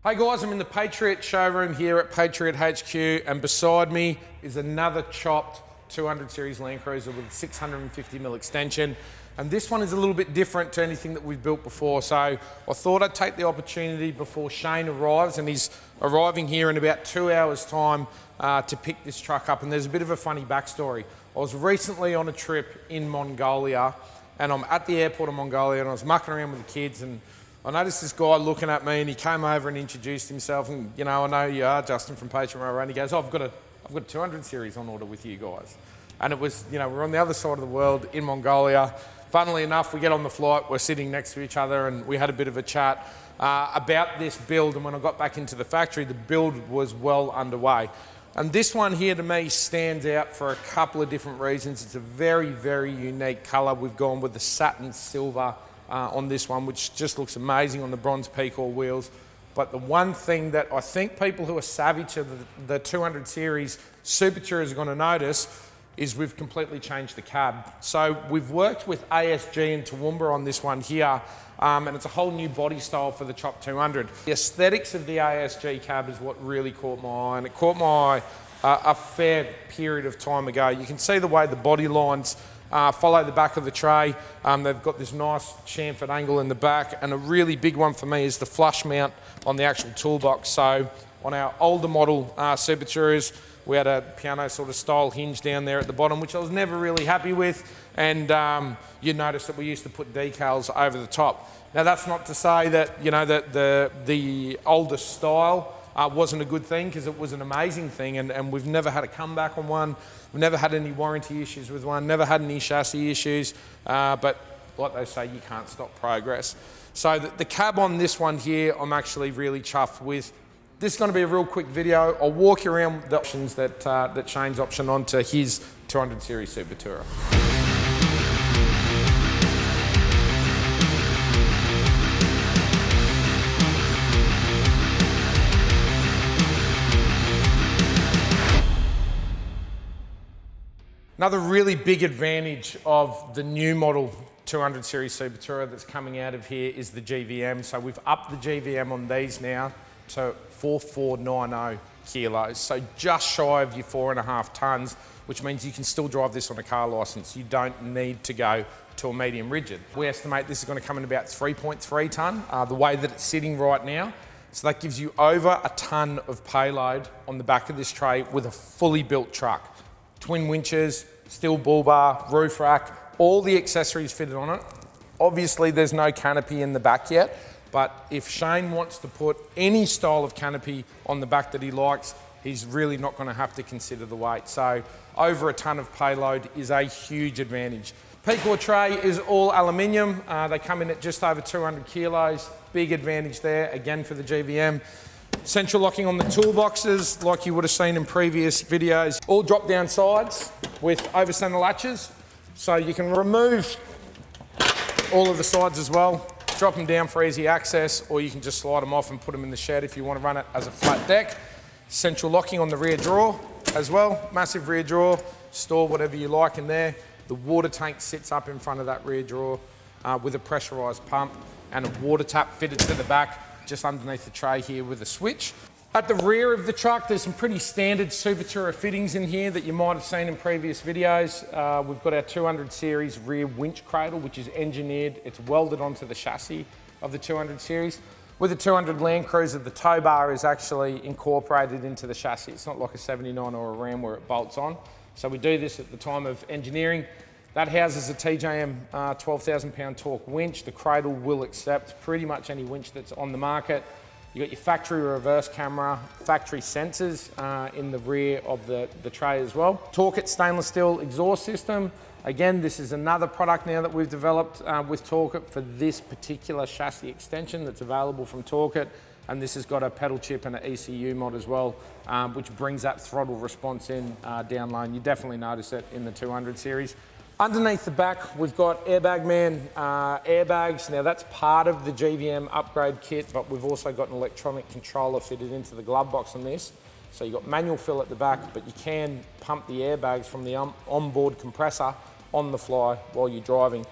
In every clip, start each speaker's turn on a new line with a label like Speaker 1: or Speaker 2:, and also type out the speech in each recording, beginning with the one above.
Speaker 1: Hey guys, I'm in the Patriot showroom here at Patriot HQ, and beside me is another chopped 200 series Land Cruiser with a 650mm extension. And this one is a little bit different to anything that we've built before. So I thought I'd take the opportunity before Shane arrives, and he's arriving here in about 2 hours time to pick this truck up. And there's a bit of a funny backstory. I was recently on a trip in Mongolia, and I'm at the airport of Mongolia, and I was mucking around with the kids, and I noticed this guy looking at me, and he came over and introduced himself. And you know, I know you are Justin from Patriot Motor, and he goes, oh, I've got a 200 series on order with you guys. And it was, you know, we're on the other side of the world in Mongolia. Funnily enough, we get on the flight, we're sitting next to each other, and we had a bit of a chat about this build. And when I got back into the factory, the build was well underway. And this one here to me stands out for a couple of different reasons. It's a very, very unique colour. We've gone with the satin silver on this one, which just looks amazing on the bronze Pecor wheels. But the one thing that I think people who are savvy to the 200 series Super Tourers are going to notice is we've completely changed the cab. So we've worked with ASG and Toowoomba on this one here, and it's a whole new body style for the Chop 200. The aesthetics of the ASG cab is what really caught my eye, and it caught my eye a fair period of time ago. You can see the way the body lines follow the back of the tray. They've got this nice chamfered angle in the back, and a really big one for me is the flush mount on the actual toolbox. So on our older model Super Tourers, we had a piano sort of style hinge down there at the bottom, which I was never really happy with. And you notice that we used to put decals over the top. Now that's not to say that, you know, that the older style wasn't a good thing, because it was an amazing thing, and we've never had a comeback on one. We've never had any warranty issues with one, never had any chassis issues, but like they say, you can't stop progress. So the cab on this one here, I'm actually really chuffed with. This is going to be a real quick video. I'll walk you around the options that Shane's optioned onto his 200 series Super Tourer. Another really big advantage of the new model 200 series Super Tourer that's coming out of here is the GVM. So we've upped the GVM on these now to 4490 kilos. So just shy of your 4.5 tons, which means you can still drive this on a car license. You don't need to go to a medium rigid. We estimate this is going to come in about 3.3 tonne, the way that it's sitting right now. So that gives you over a tonne of payload on the back of this tray with a fully built truck. Twin winches, steel bull bar, roof rack, all the accessories fitted on it. Obviously there's no canopy in the back yet, but if Shane wants to put any style of canopy on the back that he likes, he's really not going to have to consider the weight. So over a tonne of payload is a huge advantage. Pecor tray is all aluminium. They come in at just over 200 kilos. Big advantage there, again for the GVM. Central locking on the toolboxes, like you would have seen in previous videos. All drop down sides with over center latches. So you can remove all of the sides as well. Drop them down for easy access, or you can just slide them off and put them in the shed if you want to run it as a flat deck. Central locking on the rear drawer as well. Massive rear drawer, store whatever you like in there. The water tank sits up in front of that rear drawer with a pressurized pump, and a water tap fitted to the back just underneath the tray here with a switch. At the rear of the truck, there's some pretty standard Super Tourer fittings in here that you might have seen in previous videos. We've got our 200 series rear winch cradle, which is engineered. It's welded onto the chassis of the 200 series. With the 200 Land Cruiser, the tow bar is actually incorporated into the chassis. It's not like a 79 or a Ram where it bolts on. So we do this at the time of engineering. That houses a TJM 12,000 pound torque winch. The cradle will accept pretty much any winch that's on the market. You've got your factory reverse camera, factory sensors in the rear of the tray as well. Torque It stainless steel exhaust system. Again, this is another product now that we've developed with Torque It for this particular chassis extension that's available from Torque It. And this has got a pedal chip and an ECU mod as well, which brings that throttle response in down low. And you definitely notice it in the 200 series. Underneath the back, we've got Airbag Man airbags. Now that's part of the GVM upgrade kit, but we've also got an electronic controller fitted into the glove box on this. So you've got manual fill at the back, but you can pump the airbags from the onboard compressor on the fly while you're driving.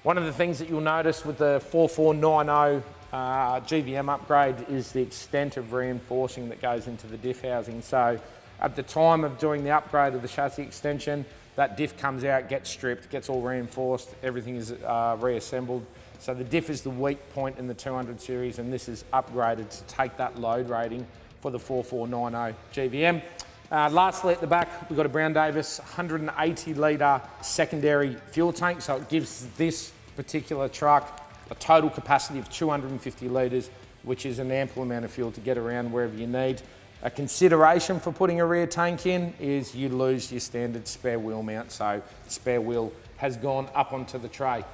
Speaker 1: One of the things that you'll notice with the 4490 GVM upgrade is the extent of reinforcing that goes into the diff housing. So at the time of doing the upgrade of the chassis extension, that diff comes out, gets stripped, gets all reinforced, everything is reassembled. So the diff is the weak point in the 200 series, and this is upgraded to take that load rating for the 4490 GVM. Lastly at the back, we've got a Brown Davis 180 litre secondary fuel tank. So it gives this particular truck a total capacity of 250 litres, which is an ample amount of fuel to get around wherever you need. A consideration for putting a rear tank in is you lose your standard spare wheel mount. So spare wheel has gone up onto the tray.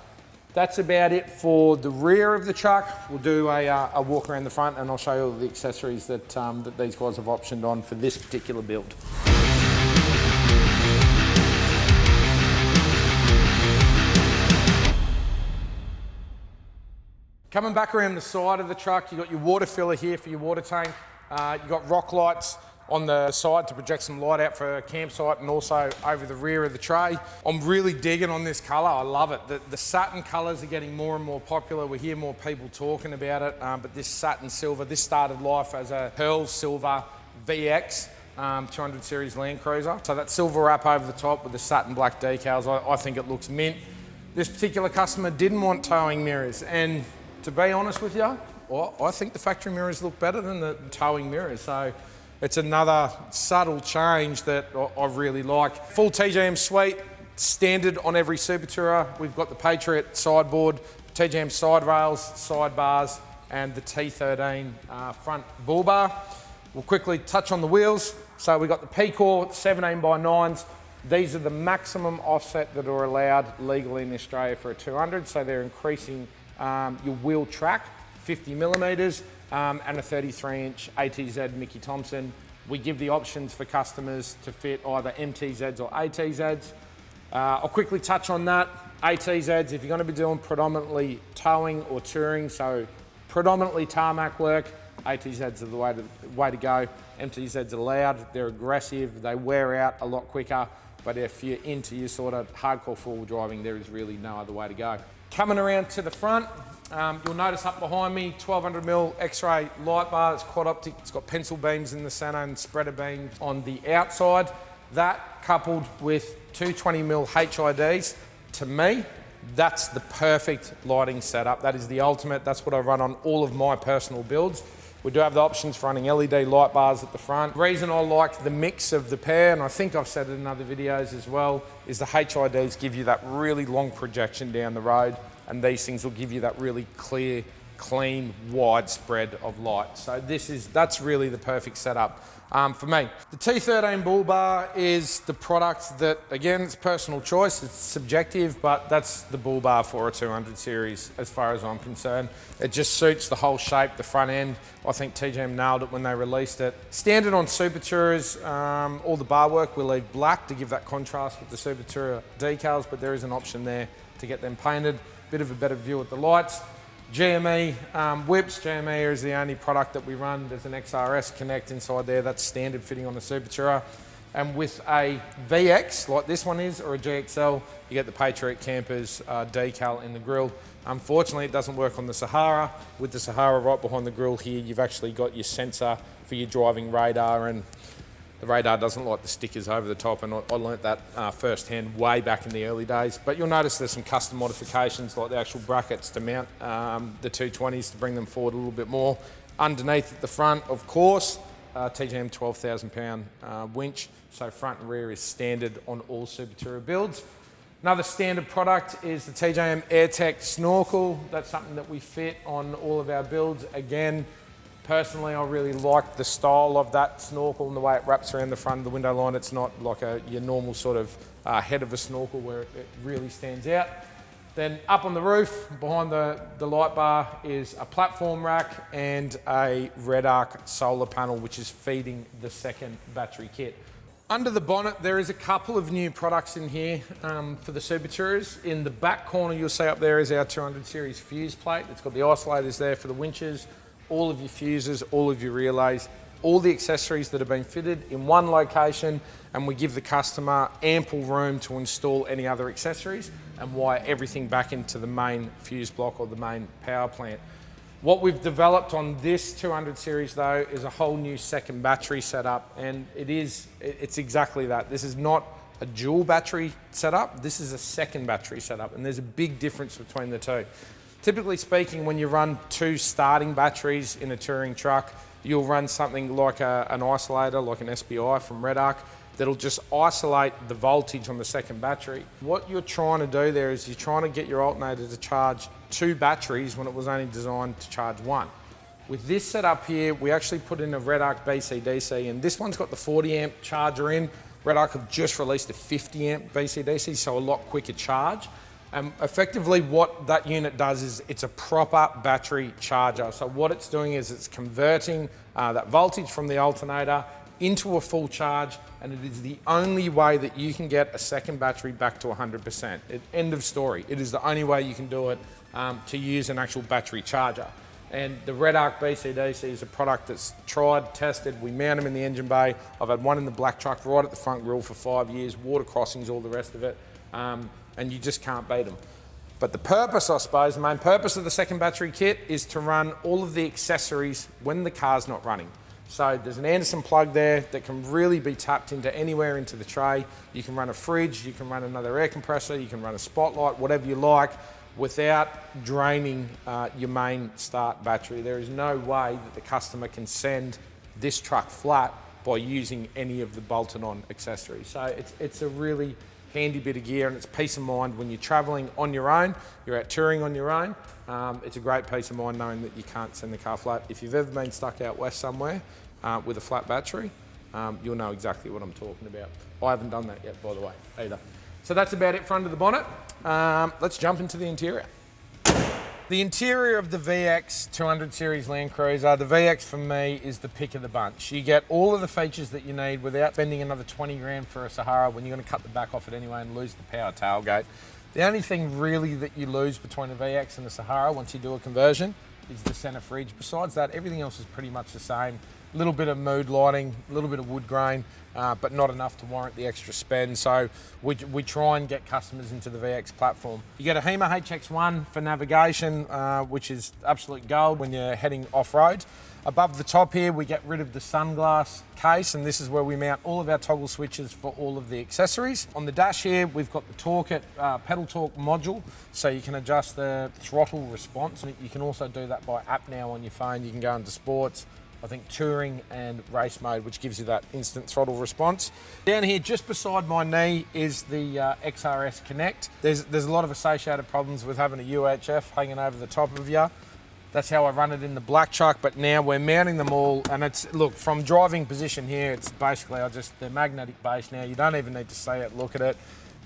Speaker 1: That's about it for the rear of the truck. We'll do a walk around the front and I'll show you all the accessories that, that these guys have optioned on for this particular build. Coming back around the side of the truck, you've got your water filler here for your water tank. You've got rock lights on the side to project some light out for a campsite and also over the rear of the tray. I'm really digging on this colour, I love it. The satin colours are getting more and more popular. We hear more people talking about it, but this satin silver, this started life as a pearl silver VX 200 series Land Cruiser. So that silver wrap over the top with the satin black decals, I think it looks mint. This particular customer didn't want towing mirrors, and to be honest with you, I think the factory mirrors look better than the towing mirrors. So it's another subtle change that I really like. Full TGM suite, standard on every Super Tourer. We've got the Patriot sideboard, TGM side rails, side bars, and the T13 front bull bar. We'll quickly touch on the wheels. So we've got the P-Core 17x9s. These are the maximum offset that are allowed legally in Australia for a 200. So they're increasing your wheel track, 50 millimetres. And a 33-inch ATZ Mickey Thompson. We give the options for customers to fit either MTZs or ATZs. I'll quickly touch on that. ATZs, if you're going to be doing predominantly towing or touring, so predominantly tarmac work, ATZs are the way to go. MTZs are loud, they're aggressive, they wear out a lot quicker, but if you're into your sort of hardcore four-wheel driving, there is really no other way to go. Coming around to the front, you'll notice up behind me, 1200mm X-ray light bar. It's quad optic. It's got pencil beams in the centre and spreader beams on the outside. That coupled with 220mm HIDs, to me, that's the perfect lighting setup. That is the ultimate. That's what I run on all of my personal builds. We do have the options for running LED light bars at the front. The reason I like the mix of the pair, and I think I've said it in other videos as well, is the HIDs give you that really long projection down the road, and these things will give you that really clear, clean, wide spread of light. So that's really the perfect setup for me. The T13 bull bar is the product that, again, it's personal choice, it's subjective, but that's the bull bar for a 200 series as far as I'm concerned. It just suits the whole shape, the front end. I think TGM nailed it when they released it. Standard on Super Tourers, all the bar work we leave black to give that contrast with the Super Tourer decals, but there is an option there to get them painted. Bit of a better view at the lights. GME whips. GME is the only product that we run. There's an XRS Connect inside there. That's standard fitting on the Super Tourer. And with a VX, like this one is, or a GXL, you get the Patriot Campers decal in the grille. Unfortunately, it doesn't work on the Sahara. With the Sahara right behind the grille here, you've actually got your sensor for your driving radar, and the radar doesn't like the stickers over the top, and I learnt that firsthand way back in the early days. But you'll notice there's some custom modifications like the actual brackets to mount the 220s to bring them forward a little bit more. Underneath at the front, of course, TGM 12,000 pound winch, so front and rear is standard on all Super Tourer builds. Another standard product is the TGM AirTech snorkel. That's something that we fit on all of our builds. Again, personally, I really like the style of that snorkel and the way it wraps around the front of the window line. It's not like your normal sort of head of a snorkel where it really stands out. Then up on the roof, behind the light bar, is a platform rack and a Red Arc solar panel, which is feeding the second battery kit. Under the bonnet, there is a couple of new products in here for the Super Tourers. In the back corner, you'll see up there is our 200 series fuse plate. It's got the isolators there for the winches, all of your fuses, all of your relays, all the accessories that have been fitted in one location, and we give the customer ample room to install any other accessories and wire everything back into the main fuse block or the main power plant. What we've developed on this 200 series though is a whole new second battery setup, and it's exactly that. This is not a dual battery setup, this is a second battery setup, and there's a big difference between the two. Typically speaking, when you run two starting batteries in a touring truck, you'll run something like an isolator, like an SPI from Red Arc, that'll just isolate the voltage on the second battery. What you're trying to do there is you're trying to get your alternator to charge two batteries when it was only designed to charge one. With this setup here, we actually put in a Red Arc BC-DC, and this one's got the 40 amp charger in. Red Arc have just released a 50 amp BC-DC, so a lot quicker charge. Effectively what that unit does is it's a proper battery charger. So what it's doing is it's converting that voltage from the alternator into a full charge, and it is the only way that you can get a second battery back to 100%. End of story. It is the only way you can do it to use an actual battery charger. And the Red Arc BC-DC is a product that's tried, tested. We mount them in the engine bay. I've had one in the black truck right at the front grille for 5 years, water crossings, all the rest of it. And you just can't beat them. But the purpose, I suppose, the main purpose of the second battery kit is to run all of the accessories when the car's not running. So there's an Anderson plug there that can really be tapped into anywhere into the tray. You can run a fridge, you can run another air compressor, you can run a spotlight, whatever you like, without draining your main start battery. There is no way that the customer can send this truck flat by using any of the bolted on accessories. So it's a really handy bit of gear, and it's peace of mind when you're traveling on your own, you're out touring on your own. It's a great peace of mind knowing that you can't send the car flat. If you've ever been stuck out west somewhere with a flat battery, you'll know exactly what I'm talking about. I haven't done that yet, by the way, either. So that's about it for under the bonnet. Let's jump into the interior. The interior of the VX 200 series Land Cruiser, the VX for me is the pick of the bunch. You get all of the features that you need without spending another 20 grand for a Sahara when you're going to cut the back off it anyway and lose the power tailgate. The only thing really that you lose between the VX and the Sahara once you do a conversion is the centre fridge. Besides that, everything else is pretty much the same. A little bit of mood lighting, a little bit of wood grain, but not enough to warrant the extra spend. So we try and get customers into the VX platform. You get a HEMA HX1 for navigation, which is absolute gold when you're heading off-road. Above the top here, we get rid of the sunglass case, and this is where we mount all of our toggle switches for all of the accessories. On the dash here, we've got the pedal torque module, so you can adjust the throttle response. And you can also do that by app now on your phone. You can go into sports, I think touring and race mode, which gives you that instant throttle response. Down here, just beside my knee, is the XRS Connect. There's a lot of associated problems with having a UHF hanging over the top of you. That's how I run it in the black truck, but now we're mounting them all, and look, from driving position here, it's basically, they're magnetic base now. You don't even need to see it, look at it.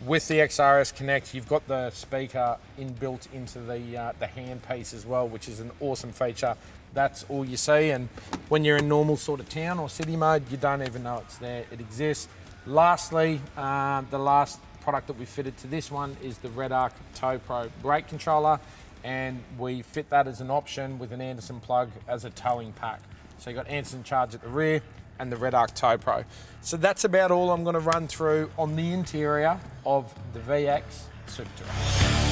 Speaker 1: With the XRS Connect, you've got the speaker inbuilt into the handpiece as well, which is an awesome feature. That's all you see, and when you're in normal sort of town or city mode, you don't even know it's there, it exists. Lastly, the last product that we fitted to this one is the Red Arc Tow Pro brake controller, and we fit that as an option with an Anderson plug as a towing pack. So you've got Anderson charge at the rear and the Red Arc Tow Pro. So that's about all I'm going to run through on the interior of the VX Super Tourer.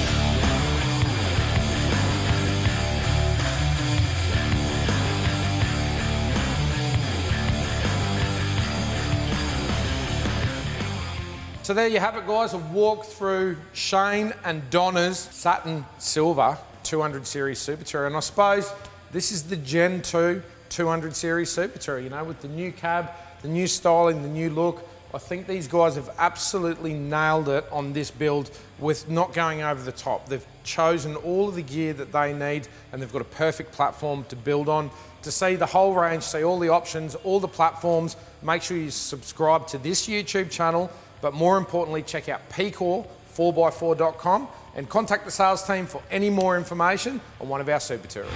Speaker 1: So there you have it, guys, a walk through Shane and Donna's Saturn Silver 200 series Super Tourer. And I suppose this is the Gen 2 200 series Super Tourer, you know, with the new cab, the new styling, the new look. I think these guys have absolutely nailed it on this build with not going over the top. They've chosen all of the gear that they need, and they've got a perfect platform to build on. To see the whole range, see all the options, all the platforms, make sure you subscribe to this YouTube channel. But more importantly, check out pcore4x4.com and contact the sales team for any more information on one of our Super Tourers.